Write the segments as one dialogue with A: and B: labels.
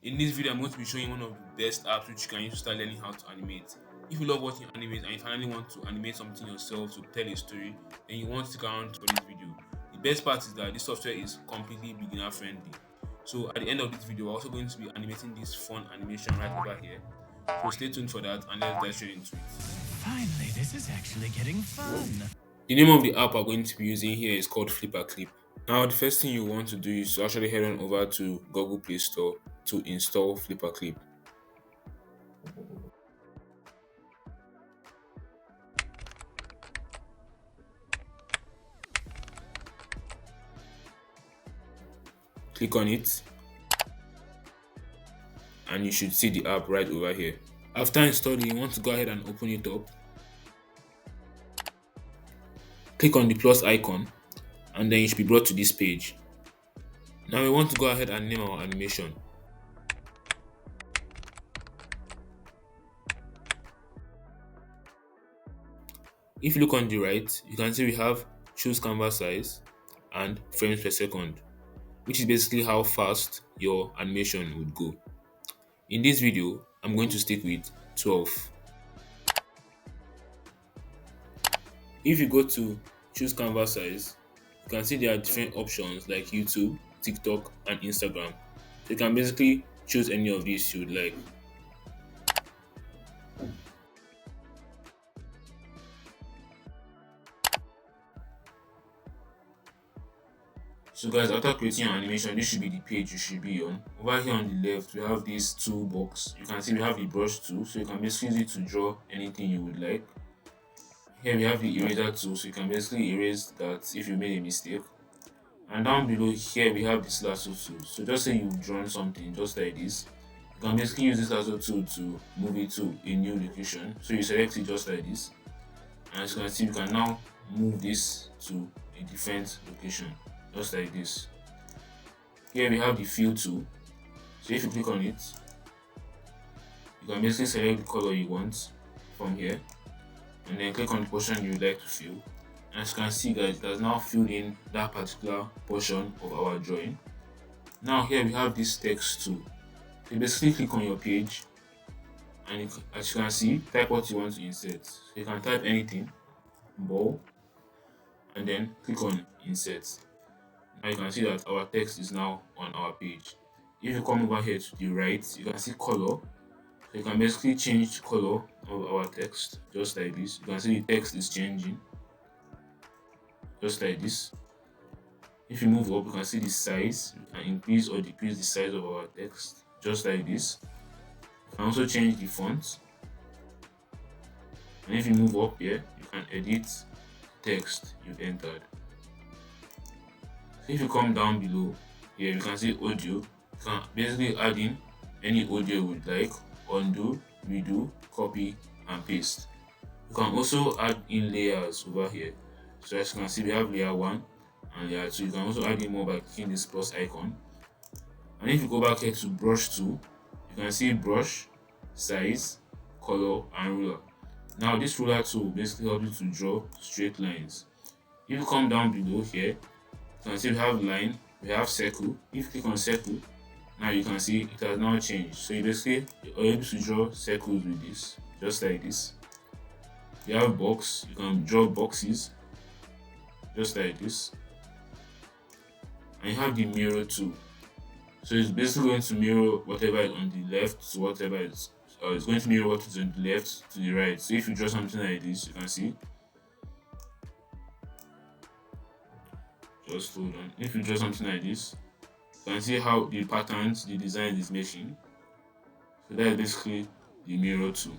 A: In this video, I'm going to be showing one of the best apps which you can use to start learning how to animate. If you love watching animes and you finally want to animate something yourself to tell a story, then you want to stick around for this video. The best part is that this software is completely beginner friendly. So at the end of this video, we're also going to be animating this fun animation right over here. So stay tuned for that and let's dive straight into it.
B: Finally, this is actually getting fun.
A: The name of the app we're going to be using here is called flipaclip. Now, the first thing you want to do is to actually head on over to Google Play Store to install flipaclip. Click on it and you should see the app right over here. After installing, you want to go ahead and open it up. Click on the plus icon and then you should be brought to this page. Now we want to go ahead and name our animation. If you look on the right, you can see we have choose canvas size and frames per second, which is basically how fast your animation would go. In this video, I'm going to stick with 12. If you go to choose canvas size, you can see there are different options like YouTube, TikTok, and Instagram. So you can basically choose any of these you would like. So guys, after creating your animation, this should be the page you should be on. Over here on the left, we have this toolbox. You can see we have the brush tool, so you can basically use it to draw anything you would like. Here we have the eraser tool, so you can basically erase that if you made a mistake. And down below here we have this lasso tool. So just say you've drawn something just like this, you can basically use this lasso tool to move it to a new location. So you select it just like this, and as you can see, you can now move this to a different location just like this. Here we have the fill tool. So if you click on it, you can basically select the color you want from here and then click on the portion you would like to fill. And as you can see guys, it has now filled in that particular portion of our drawing. Now here we have this text tool. So you basically click on your page and as you can see, type what you want to insert. So you can type anything, ball, and then click on insert. Now you can see that our text is now on our page. If you come over here to the right, you can see color. So you can basically change the color of our text just like this. You can see the text is changing just like this. If you move up, you can see the size. You can increase or decrease the size of our text just like this. You can also change the font. And if you move up here, you can edit text you've entered. So if you come down below here, you can see audio. You can basically add in any audio you would like, undo, redo, copy, and paste. You can also add in layers over here. So as you can see, we have layer 1 and layer 2. You can also add in more by clicking this plus icon. And if you go back here to brush tool, you can see brush, size, color, and ruler. Now this ruler tool basically helps you to draw straight lines. If you come down below here, you can see we have line, we have circle. If you click on circle, now you can see it has now changed. So you basically are able to draw circles with this, just like this. You have box, you can draw boxes, just like this. And you have the mirror tool. So it's basically going to mirror whatever is on the left to whatever is, it's going to mirror what is on the left to the right. So if you draw something like this, you can see. Just hold on. If you draw something like this, you can see how the patterns, the design is making. So that is basically the mirror tool.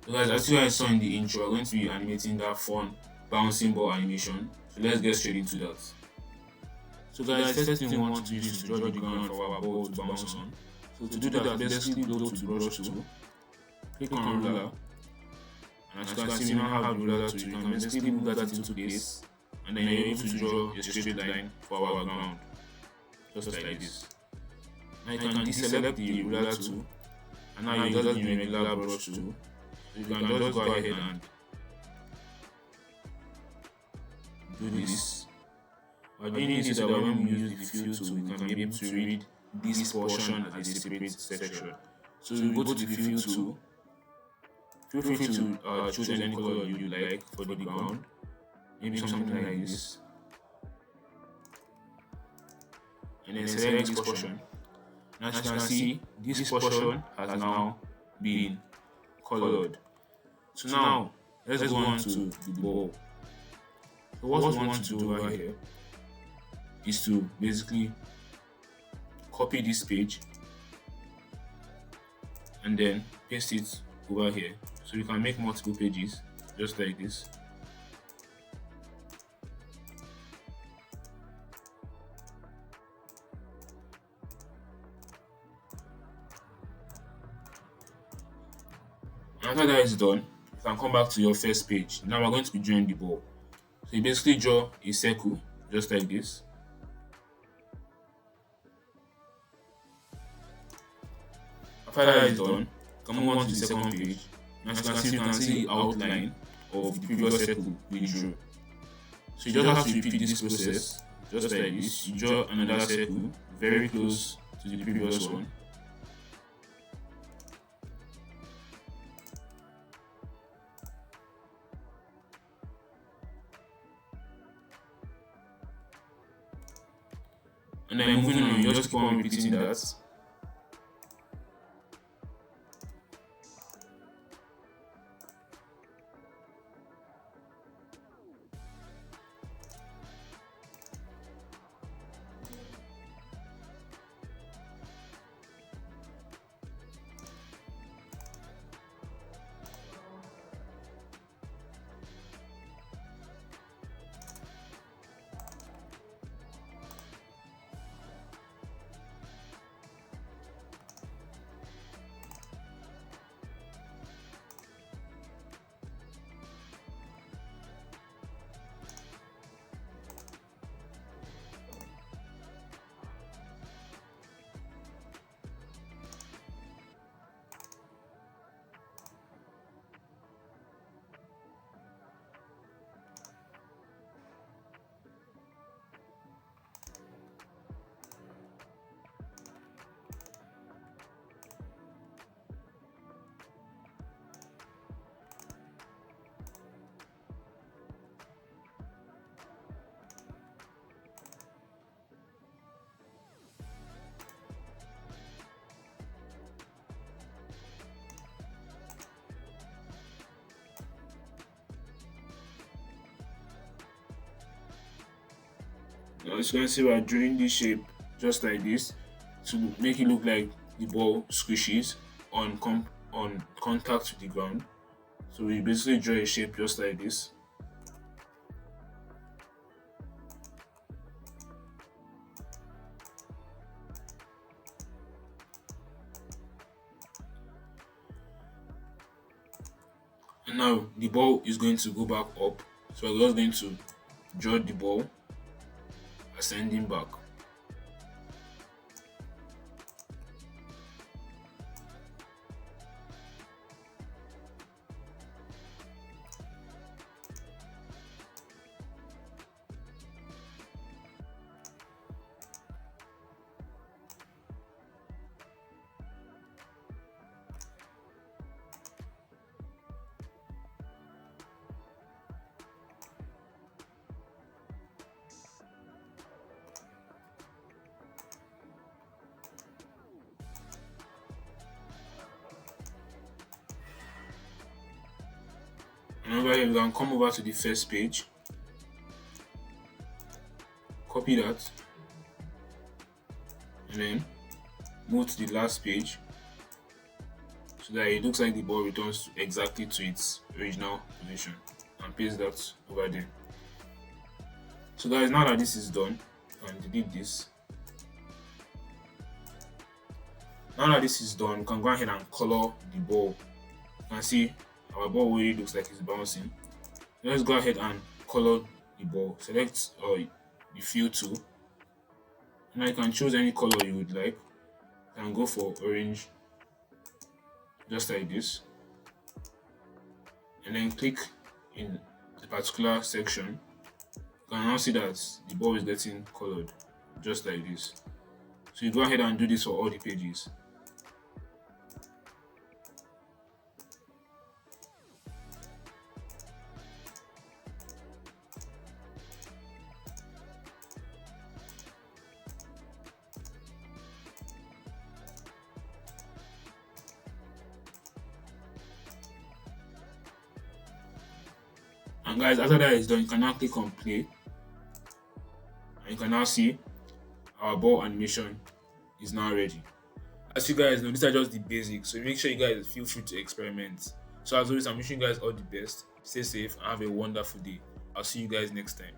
A: So guys, as you guys saw in the intro, we're going to be animating that fun bouncing ball animation. So let's get straight into that. So guys, first thing we want to do is to draw the ground for our ball to bounce on. So to do that, basically go to brush tool, click on ruler, and as you can see, we now have the ruler tool. You can basically move that into place, and then you're able to draw a straight line for our ground, just like this. Now you can deselect the ruler tool, and now you just use regular brush tool. So you can just go ahead and do this. By doing this, so that when we use the fill tool, we can be able to read this portion as a separate section. So you go to the fill tool. Feel free to choose any color you like for the ground. Maybe something like this. And then select this portion. And as you can see, this portion has now been colored. So now, let's go on to the ball. So what we want to do over here is to basically copy this page and then paste it over here. So you can make multiple pages just like this. After that is done, you can come back to your first page. Now we're going to be drawing the ball. So you basically draw a circle just like this. After that is done, you can move on to the second page. As you can see the outline of the previous circle we drew. So you just have to repeat this process just like this. You draw another circle very close to the previous one. And then moving on, you just keep on repeating that. Now as you can see, we are drawing this shape just like this to make it look like the ball squishes on contact with the ground. So we basically draw a shape just like this. And now the ball is going to go back up. So we're just going to draw the ball ascending back. And over here, we can come over to the first page, copy that, and then move to the last page so that it looks like the ball returns exactly to its original position, and paste that over there. So guys, now that this is done, you can delete this. Now that this is done, you can go ahead and color the ball. You can see our ball already looks like it's bouncing. Let's go ahead and color the ball. Select the fill tool. Now you can choose any color you would like. You can go for orange, just like this. And then click in the particular section. You can now see that the ball is getting colored, just like this. So you go ahead and do this for all the pages. And guys, after that is done, you can now click on play. And you can now see our ball animation is now ready. As you guys know, these are just the basics. So make sure you guys feel free to experiment. So as always, I'm wishing you guys all the best. Stay safe and have a wonderful day. I'll see you guys next time.